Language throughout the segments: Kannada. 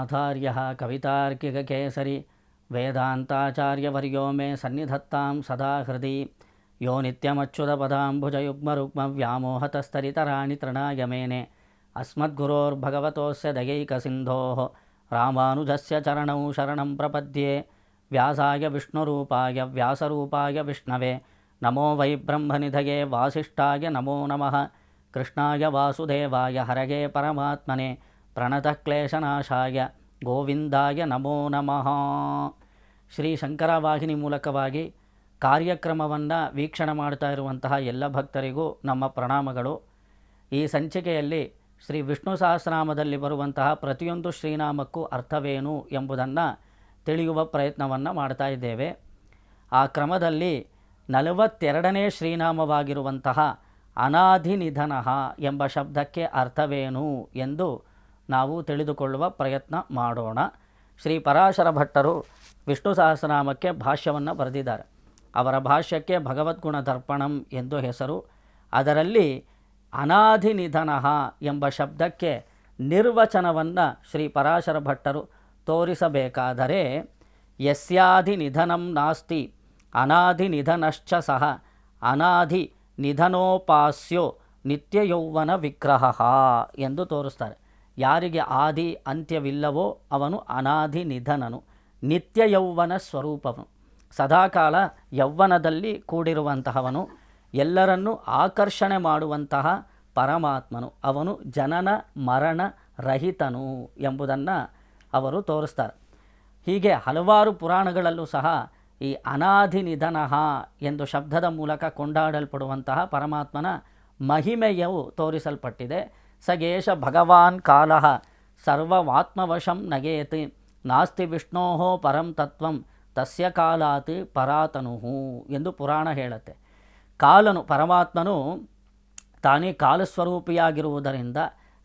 वेदांताचार्यः कवितार्किककेसरी वेदांताचार्यवर्यो मे सन्निधत्तां सदा हृदि यो नित्यमच्युतपदाम्बुजयुग्मरुग्मव्यामोहतस्तरितराणि तृणाय मेने अस्मद्गुरोर्भगवतोऽस्य दयैकसिन्धोः रामानुजस्य चरणौ शरणं प्रपद्ये व्यासाय विष्णुरूपाय व्यासरूपाय विष्णवे नमो वै ब्रह्मनिधये वासिष्ठाय नमो नमः कृष्णाय वासुदेवाय हरये परमात्मने ಪ್ರಣತಃ ಕ್ಲೇಶನಾಶಾಯ ಗೋವಿಂದಾಯ ನಮೋ ನಮಃ. ಶ್ರೀ ಶಂಕರ ವಾಹಿನಿ ಮೂಲಕವಾಗಿ ಕಾರ್ಯಕ್ರಮವನ್ನು ವೀಕ್ಷಣೆ ಮಾಡ್ತಾ ಇರುವಂತಹ ಎಲ್ಲ ಭಕ್ತರಿಗೂ ನಮ್ಮ ಪ್ರಣಾಮಗಳು. ಈ ಸಂಚಿಕೆಯಲ್ಲಿ ಶ್ರೀ ವಿಷ್ಣು ಸಹಸ್ರನಾಮದಲ್ಲಿ ಬರುವಂತಹ ಪ್ರತಿಯೊಂದು ಶ್ರೀನಾಮಕ್ಕೂ ಅರ್ಥವೇನು ಎಂಬುದನ್ನು ತಿಳಿಯುವ ಪ್ರಯತ್ನವನ್ನು ಮಾಡ್ತಾ ಇದ್ದೇವೆ. ಆ ಕ್ರಮದಲ್ಲಿ 42ನೇ ಶ್ರೀನಾಮವಾಗಿರುವಂತಹ ಅನಾಧಿನಿಧನಃ ಎಂಬ ಶಬ್ದಕ್ಕೆ ಅರ್ಥವೇನು ಎಂದು ನಾವು ತಿಳಿದುಕೊಳ್ಳುವ ಪ್ರಯತ್ನ ಮಾಡೋಣ. ಶ್ರೀ ಪರಾಶರ ಭಟ್ಟರು ವಿಷ್ಣು ಸಹಸ್ರನಾಮಕ್ಕೆ ಭಾಷ್ಯವನ್ನು ಬರೆದಿದ್ದಾರೆ. ಅವರ ಭಾಷ್ಯಕ್ಕೆ ಭಗವದ್ಗುಣ ದರ್ಪಣಂ ಎಂದು ಹೆಸರು. ಅದರಲ್ಲಿ ಅನಾಧಿನಿಧನಃ ಎಂಬ ಶಬ್ದಕ್ಕೆ ನಿರ್ವಚನವನ್ನು ಶ್ರೀ ಪರಾಶರ ಭಟ್ಟರು ತೋರಿಸಬೇಕಾದರೆ, ಯಸ್ಯಾಧಿನಿಧನಂ ನಾಸ್ತಿ ಅನಾಧಿನಿಧನಶ್ಚ ಸಹ ಅನಾಧಿ ನಿಧನೋಪಾಸ್ಯೋ ನಿತ್ಯಯೌವನ ವಿಗ್ರಹ ಎಂದು ತೋರಿಸ್ತಾರೆ. ಯಾರಿಗೆ ಆದಿ ಅಂತ್ಯವಿಲ್ಲವೋ ಅವನು ಅನಾದಿ ನಿಧನನು, ನಿತ್ಯ ಯೌವನ ಸ್ವರೂಪವನು, ಸದಾಕಾಲ ಯೌವನದಲ್ಲಿ ಕೂಡಿರುವಂತಹವನು, ಎಲ್ಲರನ್ನೂ ಆಕರ್ಷಣೆ ಮಾಡುವಂತಹ ಪರಮಾತ್ಮನು, ಅವನು ಜನನ ಮರಣ ರಹಿತನು ಎಂಬುದನ್ನು ಅವರು ತೋರಿಸ್ತಾರೆ. ಹೀಗೆ ಹಲವಾರು ಪುರಾಣಗಳಲ್ಲೂ ಸಹ ಈ ಅನಾದಿ ನಿಧನಃ ಎಂದು ಶಬ್ದದ ಮೂಲಕ ಕೊಂಡಾಡಲ್ಪಡುವಂತಹ ಪರಮಾತ್ಮನ ಮಹಿಮೆಯು ತೋರಿಸಲ್ಪಟ್ಟಿದೆ. ಸಗೇಶ ಭಗವಾನ್ ಕಾಲಃ ಸರ್ವಮಾತ್ಮವಶಂ ನಗೇತ್ ನಾಸ್ತಿ ವಿಷ್ಣೋ ಪರಂ ತತ್ವಂ ತಸ್ಯ ಕಾಲಾತ್ ಪರಾತನುಹು ಎಂದು ಪುರಾಣ ಹೇಳುತ್ತೆ. ಕಾಲನು, ಪರಮಾತ್ಮನು ತಾನೇ ಕಾಲಸ್ವರೂಪಿಯಾಗಿರುವುದರಿಂದ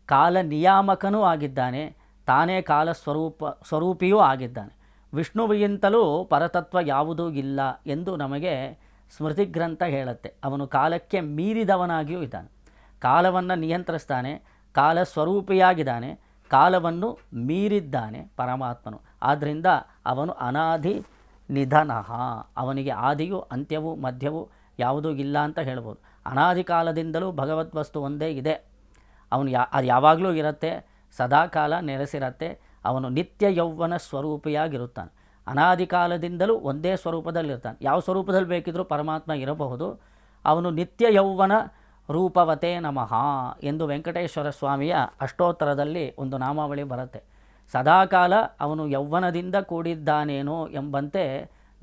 ಕಾಲ ನಿಯಾಮಕನೂ ಆಗಿದ್ದಾನೆ, ತಾನೇ ಸ್ವರೂಪಿಯೂ ಆಗಿದ್ದಾನೆ. ವಿಷ್ಣುವಿಗಿಂತಲೂ ಪರತತ್ವ ಯಾವುದೂ ಇಲ್ಲ ಎಂದು ನಮಗೆ ಸ್ಮೃತಿ ಗ್ರಂಥ ಹೇಳುತ್ತೆ. ಅವನು ಕಾಲಕ್ಕೆ ಮೀರಿದವನಾಗಿಯೂ ಇದ್ದಾನೆ, ಕಾಲವನ್ನು ನಿಯಂತ್ರಿಸ್ತಾನೆ, ಕಾಲ ಸ್ವರೂಪಿಯಾಗಿದ್ದಾನೆ, ಕಾಲವನ್ನು ಮೀರಿದ್ದಾನೆ ಪರಮಾತ್ಮನು. ಆದ್ದರಿಂದ ಅವನು ಅನಾದಿ ನಿಧನಃ, ಅವನಿಗೆ ಆದಿಯೂ ಅಂತ್ಯವೂ ಮಧ್ಯವೂ ಯಾವುದೂ ಇಲ್ಲ ಅಂತ ಹೇಳ್ಬೋದು. ಅನಾದಿ ಕಾಲದಿಂದಲೂ ಭಗವದ್ವಸ್ತು ಒಂದೇ ಇದೆ, ಅವನು ಅದು ಯಾವಾಗಲೂ ಇರುತ್ತೆ, ಸದಾಕಾಲ ನೆಲೆಸಿರತ್ತೆ. ಅವನು ನಿತ್ಯ ಯೌವನ ಸ್ವರೂಪಿಯಾಗಿರುತ್ತಾನೆ. ಅನಾದಿ ಕಾಲದಿಂದಲೂ ಒಂದೇ ಸ್ವರೂಪದಲ್ಲಿರ್ತಾನೆ, ಯಾವ ಸ್ವರೂಪದಲ್ಲಿ ಬೇಕಿದ್ರೂ ಪರಮಾತ್ಮ ಇರಬಹುದು. ಅವನು ನಿತ್ಯ ಯೌವನ ರೂಪವತೇ ನಮಃ ಎಂದು ವೆಂಕಟೇಶ್ವರ ಸ್ವಾಮಿಯ ಅಷ್ಟೋತ್ತರದಲ್ಲಿ ಒಂದು ನಾಮಾವಳಿ ಬರುತ್ತೆ. ಸದಾಕಾಲ ಅವನು ಯೌವನದಿಂದ ಕೂಡಿದ್ದಾನೇನೋ ಎಂಬಂತೆ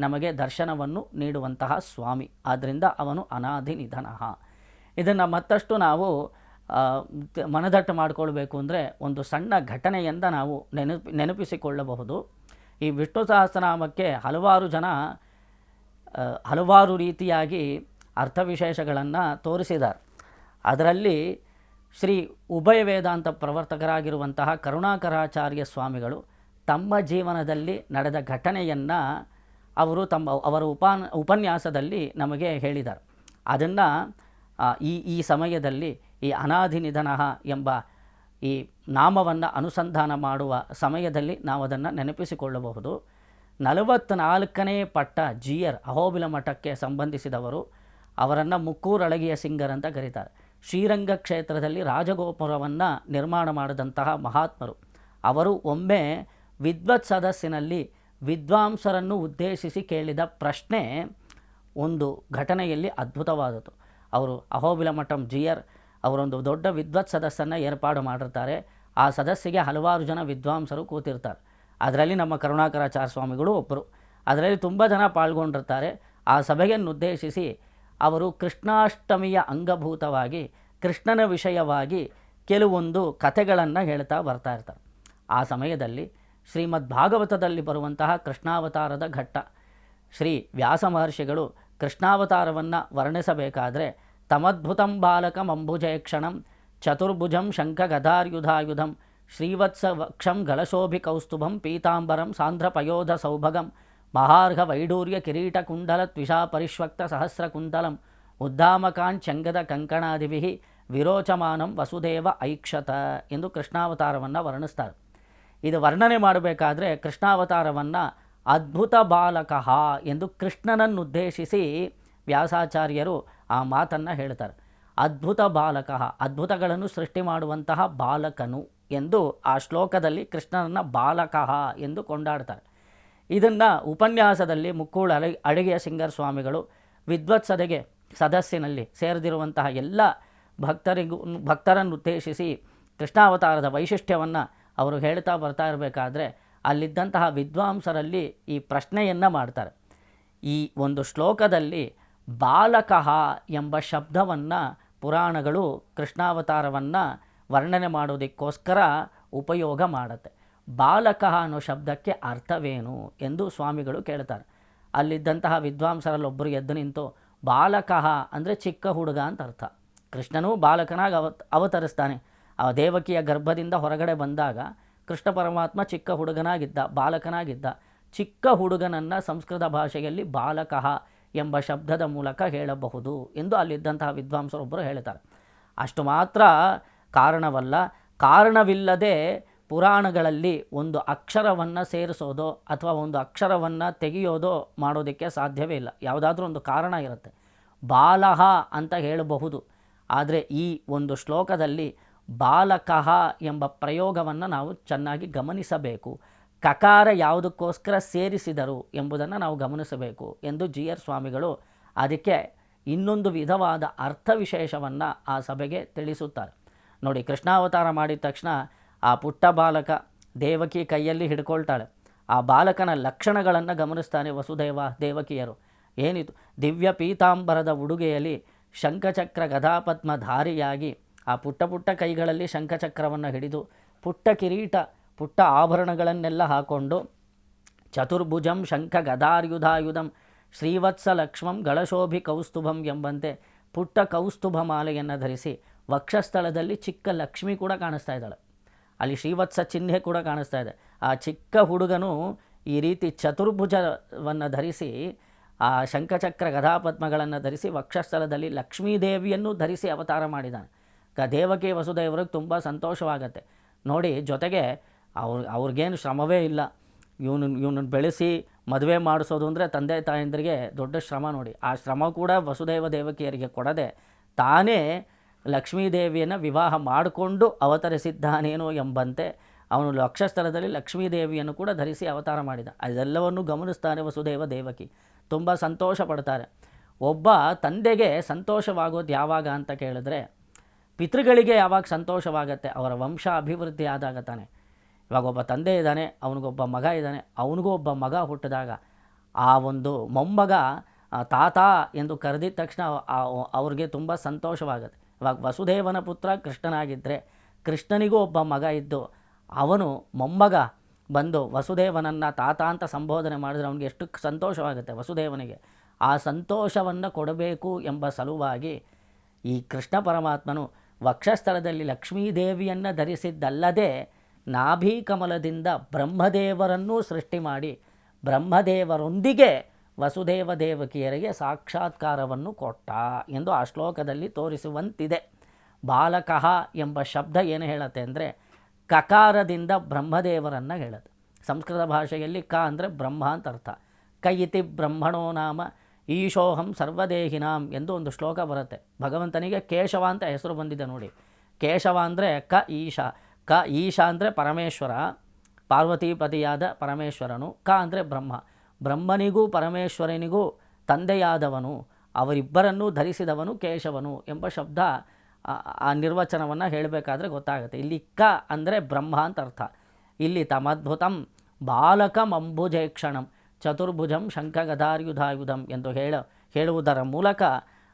ನಮಗೆ ದರ್ಶನವನ್ನು ನೀಡುವಂತಹ ಸ್ವಾಮಿ. ಆದ್ದರಿಂದ ಅವನು ಅನಾದಿ ನಿಧನಃ. ಇದನ್ನು ಮತ್ತಷ್ಟು ನಾವು ಮನದಟ್ಟು ಮಾಡಿಕೊಳ್ಬೇಕು ಅಂದರೆ ಒಂದು ಸಣ್ಣ ಘಟನೆಯಿಂದ ನಾವು ನೆನಪಿಸಿಕೊಳ್ಳಬಹುದು. ಈ ವಿಷ್ಣು ಸಹಸ್ರನಾಮಕ್ಕೆ ಹಲವಾರು ಜನ ಹಲವಾರು ರೀತಿಯಾಗಿ ಅರ್ಥವಿಶೇಷಗಳನ್ನು ತೋರಿಸಿದ್ದಾರೆ. ಅದರಲ್ಲಿ ಶ್ರೀ ಉಭಯ ವೇದಾಂತ ಪ್ರವರ್ತಕರಾಗಿರುವಂತಹ ಕರುಣಾಕರಾಚಾರ್ಯ ಸ್ವಾಮಿಗಳು ತಮ್ಮ ಜೀವನದಲ್ಲಿ ನಡೆದ ಘಟನೆಯನ್ನು ಅವರ ಉಪನ್ಯಾಸದಲ್ಲಿ ನಮಗೆ ಹೇಳಿದ್ದಾರೆ. ಅದನ್ನು ಈ ಸಮಯದಲ್ಲಿ ಈ ಅನಾದಿ ನಿಧನಃ ಎಂಬ ಈ ನಾಮವನ್ನು ಅನುಸಂಧಾನ ಮಾಡುವ ಸಮಯದಲ್ಲಿ ನಾವು ಅದನ್ನು ನೆನಪಿಸಿಕೊಳ್ಳಬಹುದು. 44ನೇ ಪಟ್ಟ ಜಿಯರ್ ಅಹೋಬಿಲ ಮಠಕ್ಕೆ ಸಂಬಂಧಿಸಿದವರು. ಅವರನ್ನು ಮುಕ್ಕೂರಳಗಿಯ ಸಿಂಗರ್ ಅಂತ ಕರೀತಾರೆ. ಶ್ರೀರಂಗ ಕ್ಷೇತ್ರದಲ್ಲಿ ರಾಜಗೋಪುರವನ್ನು ನಿರ್ಮಾಣ ಮಾಡಿದಂತಹ ಮಹಾತ್ಮರು. ಅವರು ಒಮ್ಮೆ ವಿದ್ವತ್ ಸದಸ್ಸಿನಲ್ಲಿ ವಿದ್ವಾಂಸರನ್ನು ಉದ್ದೇಶಿಸಿ ಕೇಳಿದ ಪ್ರಶ್ನೆ ಒಂದು ಘಟನೆಯಲ್ಲಿ ಅದ್ಭುತವಾದದ್ದು. ಅವರು ಅಹೋಬಿಲ ಮಠಂ ಜಿಯರ್ ಅವರೊಂದು ದೊಡ್ಡ ವಿದ್ವತ್ ಸದಸ್ಸನ್ನು ಏರ್ಪಾಡು ಮಾಡಿರ್ತಾರೆ. ಆ ಸದಸ್ಸಿಗೆ ಹಲವಾರು ಜನ ವಿದ್ವಾಂಸರು ಕೂತಿರ್ತಾರೆ. ಅದರಲ್ಲಿ ನಮ್ಮ ಕರುಣಾಕರಾಚಾರ್ಯ ಸ್ವಾಮಿಗಳು ಒಬ್ಬರು. ಅದರಲ್ಲಿ ತುಂಬ ಜನ ಪಾಲ್ಗೊಂಡಿರ್ತಾರೆ. ಆ ಸಭೆಯನ್ನುದ್ದೇಶಿಸಿ ಅವರು ಕೃಷ್ಣಾಷ್ಟಮಿಯ ಅಂಗಭೂತವಾಗಿ ಕೃಷ್ಣನ ವಿಷಯವಾಗಿ ಕೆಲವೊಂದು ಕಥೆಗಳನ್ನು ಹೇಳ್ತಾ ಬರ್ತಾ ಇರ್ತಾರೆ. ಆ ಸಮಯದಲ್ಲಿ ಶ್ರೀಮದ್ ಭಾಗವತದಲ್ಲಿ ಬರುವಂತಹ ಕೃಷ್ಣಾವತಾರದ ಘಟ್ಟ. ಶ್ರೀ ವ್ಯಾಸ ಮಹರ್ಷಿಗಳು ಕೃಷ್ಣಾವತಾರವನ್ನು ವರ್ಣಿಸಬೇಕಾದರೆ ತಮದ್ಭುತಂ ಬಾಲಕಂ ಅಂಬುಜೇಕ್ಷಣಂ ಚತುರ್ಭುಜಂ ಶಂಖ ಗದಾರ್ಯುಧಾಯುಧಂ ಶ್ರೀವತ್ಸ ವಕ್ಷಂ ಗಲಶೋಭಿ ಕೌಸ್ತುಭಂ ಪೀತಾಂಬರಂ ಸಾಂಧ್ರ ಪಯೋಧ ಸೌಭಗಂ ಮಹಾರ್ಘ ವೈಡೂರ್ಯ ಕಿರೀಟ ಕುಂಡಲ ತ್ವಿಷಾ ಪರಿಷ್ವಕ್ತ ಸಹಸ್ರ ಕುಂತಲಂ ಉದ್ದಾಮಕಾಂಚಂಗದ ಕಂಕಣಾದಿಭಿ ವಿರೋಚಮಾನಂ ವಸುದೇವ ಐಕ್ಷತ ಎಂದು ಕೃಷ್ಣಾವತಾರವನ್ನು ವರ್ಣಿಸ್ತಾರೆ. ಇದು ವರ್ಣನೆ ಮಾಡಬೇಕಾದ್ರೆ ಕೃಷ್ಣಾವತಾರವನ್ನು ಅದ್ಭುತ ಬಾಲಕಃ ಎಂದು ಕೃಷ್ಣನನ್ನುದ್ದೇಶಿಸಿ ವ್ಯಾಸಾಚಾರ್ಯರು ಆ ಮಾತನ್ನು ಹೇಳ್ತಾರೆ. ಅದ್ಭುತ ಬಾಲಕಃ, ಅದ್ಭುತಗಳನ್ನು ಸೃಷ್ಟಿ ಮಾಡುವಂತಹ ಬಾಲಕನು ಎಂದು ಆ ಶ್ಲೋಕದಲ್ಲಿ ಕೃಷ್ಣನನ್ನು ಬಾಲಕಃ ಎಂದು ಕೊಂಡಾಡ್ತಾರೆ. ಇದನ್ನು ಉಪನ್ಯಾಸದಲ್ಲಿ ಮುಕ್ಕೂಳ ಅಡಿಗೆಯ ಸಿಂಗರ್ ಸ್ವಾಮಿಗಳು ವಿದ್ವತ್ಸದೆಗೆ ಸದಸ್ಸಿನಲ್ಲಿ ಸೇರಿದಿರುವಂತಹ ಎಲ್ಲ ಭಕ್ತರನ್ನು ಉದ್ದೇಶಿಸಿ ಕೃಷ್ಣಾವತಾರದ ವೈಶಿಷ್ಟ್ಯವನ್ನು ಅವರು ಹೇಳ್ತಾ ಬರ್ತಾ ಇರಬೇಕಾದ್ರೆ ಅಲ್ಲಿದ್ದಂತಹ ವಿದ್ವಾಂಸರಲ್ಲಿ ಈ ಪ್ರಶ್ನೆಯನ್ನು ಮಾಡ್ತಾರೆ. ಈ ಒಂದು ಶ್ಲೋಕದಲ್ಲಿ ಬಾಲಕಃ ಎಂಬ ಶಬ್ದವನ್ನು ಪುರಾಣಗಳು ಕೃಷ್ಣಾವತಾರವನ್ನು ವರ್ಣನೆ ಮಾಡೋದಕ್ಕೋಸ್ಕರ ಉಪಯೋಗ ಮಾಡುತ್ತೆ. ಬಾಲಕಃ ಅನ್ನೋ ಶಬ್ದಕ್ಕೆ ಅರ್ಥವೇನು ಎಂದು ಸ್ವಾಮಿಗಳು ಕೇಳ್ತಾರೆ. ಅಲ್ಲಿದ್ದಂತಹ ವಿದ್ವಾಂಸರಲ್ಲೊಬ್ಬರು ಎದ್ದು ನಿಂತು, ಬಾಲಕಃ ಅಂದರೆ ಚಿಕ್ಕ ಹುಡುಗ ಅಂತ ಅರ್ಥ. ಕೃಷ್ಣನೂ ಬಾಲಕನಾಗಿ ಅವತರಿಸ್ತಾನೆ. ಆ ದೇವಕಿಯ ಗರ್ಭದಿಂದ ಹೊರಗಡೆ ಬಂದಾಗ ಕೃಷ್ಣ ಪರಮಾತ್ಮ ಚಿಕ್ಕ ಹುಡುಗನಾಗಿದ್ದ, ಬಾಲಕನಾಗಿದ್ದ. ಚಿಕ್ಕ ಹುಡುಗನನ್ನು ಸಂಸ್ಕೃತ ಭಾಷೆಯಲ್ಲಿ ಬಾಲಕಃ ಎಂಬ ಶಬ್ದದ ಮೂಲಕ ಹೇಳಬಹುದು ಎಂದು ಅಲ್ಲಿದ್ದಂತಹ ವಿದ್ವಾಂಸರೊಬ್ಬರು ಹೇಳ್ತಾರೆ. ಅಷ್ಟು ಮಾತ್ರ ಕಾರಣವಲ್ಲ, ಕಾರಣವಿಲ್ಲದೆ ಪುರಾಣಗಳಲ್ಲಿ ಒಂದು ಅಕ್ಷರವನ್ನು ಸೇರಿಸೋದೋ ಅಥವಾ ಒಂದು ಅಕ್ಷರವನ್ನು ತೆಗೆಯೋದೋ ಮಾಡೋದಕ್ಕೆ ಸಾಧ್ಯವೇ ಇಲ್ಲ. ಯಾವುದಾದ್ರೂ ಒಂದು ಕಾರಣ ಇರುತ್ತೆ. ಬಾಲಹ ಅಂತ ಹೇಳಬಹುದು, ಆದರೆ ಈ ಒಂದು ಶ್ಲೋಕದಲ್ಲಿ ಬಾಲಕಃ ಎಂಬ ಪ್ರಯೋಗವನ್ನು ನಾವು ಚೆನ್ನಾಗಿ ಗಮನಿಸಬೇಕು. ಕಕಾರ ಯಾವುದಕ್ಕೋಸ್ಕರ ಸೇರಿಸಿದರು ಎಂಬುದನ್ನು ನಾವು ಗಮನಿಸಬೇಕು ಎಂದು GR ಸ್ವಾಮಿಗಳು ಅದಕ್ಕೆ ಇನ್ನೊಂದು ವಿಧವಾದ ಅರ್ಥ ವಿಶೇಷವನ್ನು ಆ ಸಭೆಗೆ ತಿಳಿಸುತ್ತಾರೆ. ನೋಡಿ, ಕೃಷ್ಣಾವತಾರ ಮಾಡಿದ ತಕ್ಷಣ ಆ ಪುಟ್ಟ ಬಾಲಕ ದೇವಕಿ ಕೈಯಲ್ಲಿ ಹಿಡ್ಕೊಳ್ತಾಳೆ. ಆ ಬಾಲಕನ ಲಕ್ಷಣಗಳನ್ನು ಗಮನಿಸ್ತಾನೆ ವಸುದೇವ ದೇವಕಿಯರು. ಏನಿದು? ದಿವ್ಯ ಪೀತಾಂಬರದ ಉಡುಗೆಯಲ್ಲಿ ಶಂಖಚಕ್ರ ಗದಾಪದ್ಮಧಾರಿಯಾಗಿ ಆ ಪುಟ್ಟ ಪುಟ್ಟ ಕೈಗಳಲ್ಲಿ ಶಂಖಚಕ್ರವನ್ನು ಹಿಡಿದು ಪುಟ್ಟ ಕಿರೀಟ ಪುಟ್ಟ ಆಭರಣಗಳನ್ನೆಲ್ಲ ಹಾಕ್ಕೊಂಡು ಚತುರ್ಭುಜಂ ಶಂಖ ಗದಾರ್ಯುಧಾಯುಧಂ ಶ್ರೀವತ್ಸ ಲಕ್ಷ್ಮಂ ಗಳಶೋಭಿ ಕೌಸ್ತುಭಂ ಎಂಬಂತೆ ಪುಟ್ಟ ಕೌಸ್ತುಭ ಮಾಲೆಯನ್ನು ಧರಿಸಿ ವಕ್ಷಸ್ಥಳದಲ್ಲಿ ಚಿಕ್ಕ ಲಕ್ಷ್ಮಿ ಕೂಡ ಕಾಣಿಸ್ತಾ ಇದ್ದಾಳೆ. ಅಲ್ಲಿ ಶ್ರೀವತ್ಸ ಚಿಹ್ನೆ ಕೂಡ ಕಾಣಿಸ್ತಾ ಇದೆ. ಆ ಚಿಕ್ಕ ಹುಡುಗನು ಈ ರೀತಿ ಚತುರ್ಭುಜವನ್ನು ಧರಿಸಿ ಆ ಶಂಖಚಕ್ರ ಗದಾಪದ್ಮಗಳನ್ನು ಧರಿಸಿ ವಕ್ಷಸ್ಥಳದಲ್ಲಿ ಲಕ್ಷ್ಮೀದೇವಿಯನ್ನು ಧರಿಸಿ ಅವತಾರ ಮಾಡಿದ್ದಾನೆ. ದೇವಕಿ ವಸುದೇವರಿಗೆ ತುಂಬ ಸಂತೋಷವಾಗತ್ತೆ ನೋಡಿ. ಜೊತೆಗೆ ಅವ್ರಿಗೇನು ಶ್ರಮವೇ ಇಲ್ಲ. ಇವನನ್ನು ಬೆಳೆಸಿ ಮದುವೆ ಮಾಡಿಸೋದು ಅಂದರೆ ತಂದೆ ತಾಯಂದ್ರಿಗೆ ದೊಡ್ಡ ಶ್ರಮ ನೋಡಿ. ಆ ಶ್ರಮ ಕೂಡ ವಸುದೇವ ದೇವಕಿಯರಿಗೆ ಕೊಡದೆ ತಾನೇ ಲಕ್ಷ್ಮೀದೇವಿಯನ್ನು ವಿವಾಹ ಮಾಡಿಕೊಂಡು ಅವತರಿಸಿದ್ದಾನೇನೋ ಎಂಬಂತೆ ಅವನು ವಕ್ಷಸ್ಥಳದಲ್ಲಿ ಲಕ್ಷ್ಮೀದೇವಿಯನ್ನು ಕೂಡ ಧರಿಸಿ ಅವತಾರ ಮಾಡಿದ. ಅದೆಲ್ಲವನ್ನು ಗಮನಿಸ್ತಾನೆ ವಸುದೇವ ದೇವಕಿ. ತುಂಬ ಸಂತೋಷ ಪಡ್ತಾರೆ. ಒಬ್ಬ ತಂದೆಗೆ ಸಂತೋಷವಾಗೋದು ಯಾವಾಗ ಅಂತ ಕೇಳಿದ್ರೆ, ಪಿತೃಗಳಿಗೆ ಯಾವಾಗ ಸಂತೋಷವಾಗತ್ತೆ? ಅವರ ವಂಶ ಅಭಿವೃದ್ಧಿ ಆದಾಗ ತಾನೆ. ಇವಾಗ ಒಬ್ಬ ತಂದೆ ಇದ್ದಾನೆ, ಅವನಿಗೊಬ್ಬ ಮಗ ಇದ್ದಾನೆ, ಅವನಿಗೂ ಒಬ್ಬ ಮಗ ಹುಟ್ಟಿದಾಗ ಆ ಒಂದು ಮೊಮ್ಮಗ ತಾತ ಎಂದು ಕರೆದಿದ ತಕ್ಷಣ ಅವ್ರಿಗೆ ತುಂಬ ಸಂತೋಷವಾಗುತ್ತೆ. ಇವಾಗ ವಸುದೇವನ ಪುತ್ರ ಕೃಷ್ಣನಾಗಿದ್ದರೆ ಕೃಷ್ಣನಿಗೂ ಒಬ್ಬ ಮಗ ಇದ್ದು ಅವನು ಮೊಮ್ಮಗ ಬಂದು ವಸುದೇವನನ್ನು ತಾತ ಅಂತ ಸಂಬೋಧನೆ ಮಾಡಿದ್ರೆ ಅವನಿಗೆ ಎಷ್ಟು ಸಂತೋಷವಾಗುತ್ತೆ ವಸುದೇವನಿಗೆ. ಆ ಸಂತೋಷವನ್ನು ಕೊಡಬೇಕು ಎಂಬ ಸಲುವಾಗಿ ಈ ಕೃಷ್ಣ ಪರಮಾತ್ಮನು ವಕ್ಷಸ್ಥಳದಲ್ಲಿ ಲಕ್ಷ್ಮೀದೇವಿಯನ್ನು ಧರಿಸಿದ್ದಲ್ಲದೆ ನಾಭೀಕಮಲದಿಂದ ಬ್ರಹ್ಮದೇವರನ್ನೂ ಸೃಷ್ಟಿ ಮಾಡಿ ಬ್ರಹ್ಮದೇವರೊಂದಿಗೆ ವಸುದೇವ ದೇವಕಿಯರಿಗೆ ಸಾಕ್ಷಾತ್ಕಾರವನ್ನು ಕೊಟ್ಟ ಎಂದು ಆ ಶ್ಲೋಕದಲ್ಲಿ ತೋರಿಸುವಂತಿದೆ. ಬಾಲಕಃ ಎಂಬ ಶಬ್ದ ಏನು ಹೇಳುತ್ತೆ ಅಂದರೆ ಕಕಾರದಿಂದ ಬ್ರಹ್ಮದೇವರನ್ನು ಹೇಳುತ್ತೆ. ಸಂಸ್ಕೃತ ಭಾಷೆಯಲ್ಲಿ ಕ ಅಂದರೆ ಬ್ರಹ್ಮ ಅಂತ ಅರ್ಥ. ಕಯಿತಿ ಬ್ರಹ್ಮಣೋ ನಾಮ ಈಶೋಹಂ ಸರ್ವದೇಹಿನಾಂ ಎಂದು ಒಂದು ಶ್ಲೋಕ ಬರುತ್ತೆ. ಭಗವಂತನಿಗೆ ಕೇಶವ ಅಂತ ಹೆಸರು ಬಂದಿದೆ ನೋಡಿ. ಕೇಶವ ಅಂದರೆ ಕ ಈಶ ಅಂದರೆ ಪರಮೇಶ್ವರ, ಪಾರ್ವತೀಪತಿಯಾದ ಪರಮೇಶ್ವರನು. ಕ ಅಂದರೆ ಬ್ರಹ್ಮ, ಬ್ರಹ್ಮನಿಗೂ ಪರಮೇಶ್ವರನಿಗೂ ತಂದೆಯಾದವನು, ಅವರಿಬ್ಬರನ್ನೂ ಧರಿಸಿದವನು ಕೇಶವನು ಎಂಬ ಶಬ್ದ ಆ ನಿರ್ವಚನವನ್ನು ಹೇಳಬೇಕಾದ್ರೆ ಗೊತ್ತಾಗುತ್ತೆ. ಇಲ್ಲಿ ಕ ಅಂದರೆ ಬ್ರಹ್ಮ ಅಂತ ಅರ್ಥ. ಇಲ್ಲಿ ತಮದ್ಭುತಂ ಬಾಲಕಮಂಬುಜೇಕ್ಷಣಂ ಚತುರ್ಭುಜಂ ಶಂಖಗದಾರ್ಯುಧಾಯುಧಂ ಎಂದು ಹೇಳುವುದರ ಮೂಲಕ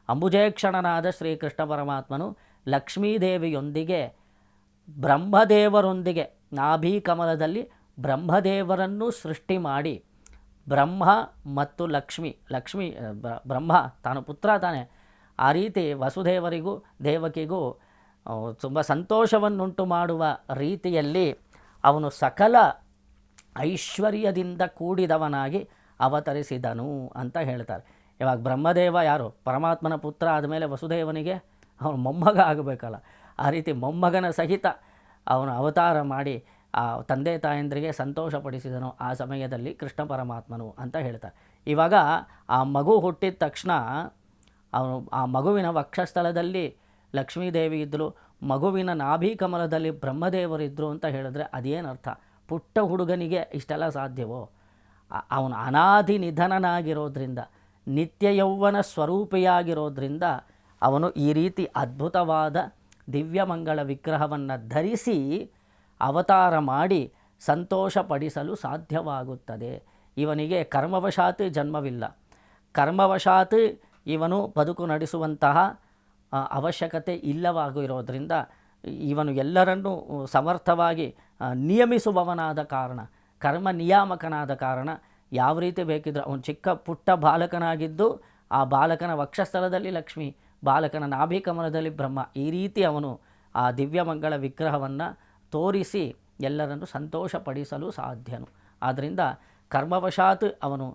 ಅಂಬುಜೇಕ್ಷಣನಾದ ಶ್ರೀಕೃಷ್ಣ ಪರಮಾತ್ಮನು ಲಕ್ಷ್ಮೀದೇವಿಯೊಂದಿಗೆ ಬ್ರಹ್ಮದೇವರೊಂದಿಗೆ ನಾಭೀಕಮಲದಲ್ಲಿ ಬ್ರಹ್ಮದೇವರನ್ನು ಸೃಷ್ಟಿ ಮಾಡಿ ಬ್ರಹ್ಮ ಮತ್ತು ಲಕ್ಷ್ಮಿ ಬ್ರಹ್ಮ ತಾನು ಪುತ್ರ ತಾನೆ. ಆ ರೀತಿ ವಸುದೇವರಿಗೂ ದೇವಕಿಗೂ ತುಂಬ ಸಂತೋಷವನ್ನುಂಟು ಮಾಡುವ ರೀತಿಯಲ್ಲಿ ಅವನು ಸಕಲ ಐಶ್ವರ್ಯದಿಂದ ಕೂಡಿದವನಾಗಿ ಅವತರಿಸಿದನು ಅಂತ ಹೇಳ್ತಾರೆ. ಇವಾಗ ಬ್ರಹ್ಮದೇವ ಯಾರು? ಪರಮಾತ್ಮನ ಪುತ್ರ ಆದಮೇಲೆ ವಸುದೇವನಿಗೆ ಅವನು ಮೊಮ್ಮಗ ಆಗಬೇಕಲ್ಲ. ಆ ರೀತಿ ಮೊಮ್ಮಗನ ಸಹಿತ ಅವನು ಅವತಾರ ಮಾಡಿ ಆ ತಂದೆ ತಾಯಂದ್ರಿಗೆ ಸಂತೋಷಪಡಿಸಿದನು ಆ ಸಮಯದಲ್ಲಿ ಕೃಷ್ಣ ಪರಮಾತ್ಮನು ಅಂತ ಹೇಳ್ತಾರೆ. ಇವಾಗ ಆ ಮಗು ಹುಟ್ಟಿದ ತಕ್ಷಣ ಅವನು ಆ ಮಗುವಿನ ವಕ್ಷಸ್ಥಳದಲ್ಲಿ ಲಕ್ಷ್ಮೀದೇವಿ ಇದ್ದರು, ಮಗುವಿನ ನಾಭಿ ಕಮಲದಲ್ಲಿ ಬ್ರಹ್ಮದೇವರಿದ್ದರು ಅಂತ ಹೇಳಿದ್ರೆ ಅದೇನರ್ಥ? ಪುಟ್ಟ ಹುಡುಗನಿಗೆ ಇಷ್ಟೆಲ್ಲ ಸಾಧ್ಯವೋ? ಅವನು ಅನಾದಿ ನಿಧನನಾಗಿರೋದ್ರಿಂದ, ನಿತ್ಯ ಯೌವನ ಸ್ವರೂಪಿಯಾಗಿರೋದ್ರಿಂದ ಅವನು ಈ ರೀತಿ ಅದ್ಭುತವಾದ ದಿವ್ಯಮಂಗಳ ವಿಗ್ರಹವನ್ನು ಧರಿಸಿ ಅವತಾರ ಮಾಡಿ ಸಂತೋಷಪಡಿಸಲು ಸಾಧ್ಯವಾಗುತ್ತದೆ. ಇವನಿಗೆ ಕರ್ಮವಶಾತ್ ಜನ್ಮವಿಲ್ಲ, ಕರ್ಮವಶಾತ್ ಇವನು ಬದುಕು ನಡೆಸುವಂತಹ ಅವಶ್ಯಕತೆ ಇಲ್ಲವಾಗಿರೋದ್ರಿಂದ ಇವನು ಎಲ್ಲರನ್ನೂ ಸಮರ್ಥವಾಗಿ ನಿಯಮಿಸುವವನಾದ ಕಾರಣ, ಕರ್ಮ ನಿಯಾಮಕನಾದ ಕಾರಣ ಯಾವ ರೀತಿ ಬೇಕಿದ್ದರೂ ಅವನು ಚಿಕ್ಕ ಪುಟ್ಟ ಬಾಲಕನಾಗಿದ್ದು ಆ ಬಾಲಕನ ವಕ್ಷಸ್ಥಳದಲ್ಲಿ ಲಕ್ಷ್ಮಿ, ಬಾಲಕನ ನಾಭಿಕಮಲದಲ್ಲಿ ಬ್ರಹ್ಮ, ಈ ರೀತಿ ಅವನು ಆ ದಿವ್ಯಮಂಗಳ ವಿಗ್ರಹವನ್ನು ತೋರಿಸಿ ಎಲ್ಲರನ್ನು ಸಂತೋಷಪಡಿಸಲು ಸಾಧ್ಯನು. ಆದ್ದರಿಂದ ಕರ್ಮವಶಾತ್ ಅವನು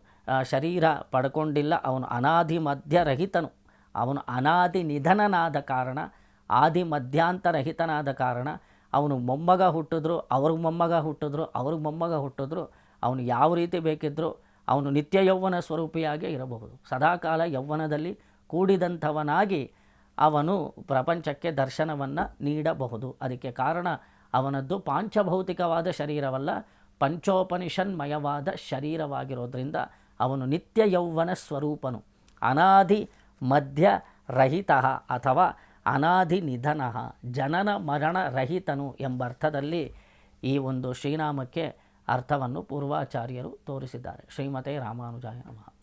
ಶರೀರ ಪಡ್ಕೊಂಡಿಲ್ಲ, ಅವನು ಅನಾದಿ ಮಧ್ಯರಹಿತನು, ಅವನು ಅನಾದಿ ನಿಧನನಾದ ಕಾರಣ, ಆದಿ ಮಧ್ಯಾಂತರಹಿತನಾದ ಕಾರಣ ಅವನು ಮೊಮ್ಮಗ ಹುಟ್ಟಿದ್ರು, ಅವ್ರಿಗೆ ಮೊಮ್ಮಗ ಹುಟ್ಟಿದ್ರು, ಅವ್ರಿಗೆ ಮೊಮ್ಮಗ ಹುಟ್ಟಿದ್ರು, ಅವನು ಯಾವ ರೀತಿ ಬೇಕಿದ್ದರೂ ಅವನು ನಿತ್ಯ ಯೌವನ ಸ್ವರೂಪಿಯಾಗೇ ಇರಬಹುದು. ಸದಾಕಾಲ ಯೌವನದಲ್ಲಿ ಕೂಡಿದಂಥವನಾಗಿ ಅವನು ಪ್ರಪಂಚಕ್ಕೆ ದರ್ಶನವನ್ನು ನೀಡಬಹುದು. ಅದಕ್ಕೆ ಕಾರಣ ಅವನದ್ದು ಪಾಂಚಭೌತಿಕವಾದ ಶರೀರವಲ್ಲ, ಪಂಚೋಪನಿಷನ್ಮಯವಾದ ಶರೀರವಾಗಿರೋದ್ರಿಂದ ಅವನು ನಿತ್ಯ ಯೌವನ ಸ್ವರೂಪನು, ಅನಾದಿ ಮಧ್ಯರಹಿತ ಅಥವಾ ಅನಾದಿ ನಿಧನ, ಜನನ ಮರಣ ರಹಿತನು ಎಂಬರ್ಥದಲ್ಲಿ ಈ ಒಂದು ಶ್ರೀನಾಮಕ್ಕೆ ಅರ್ಥವನ್ನು ಪೂರ್ವಾಚಾರ್ಯರು ತೋರಿಸಿದ್ದಾರೆ. ಶ್ರೀಮತೆ ರಾಮಾನುಜಾಯ ನಮಃ.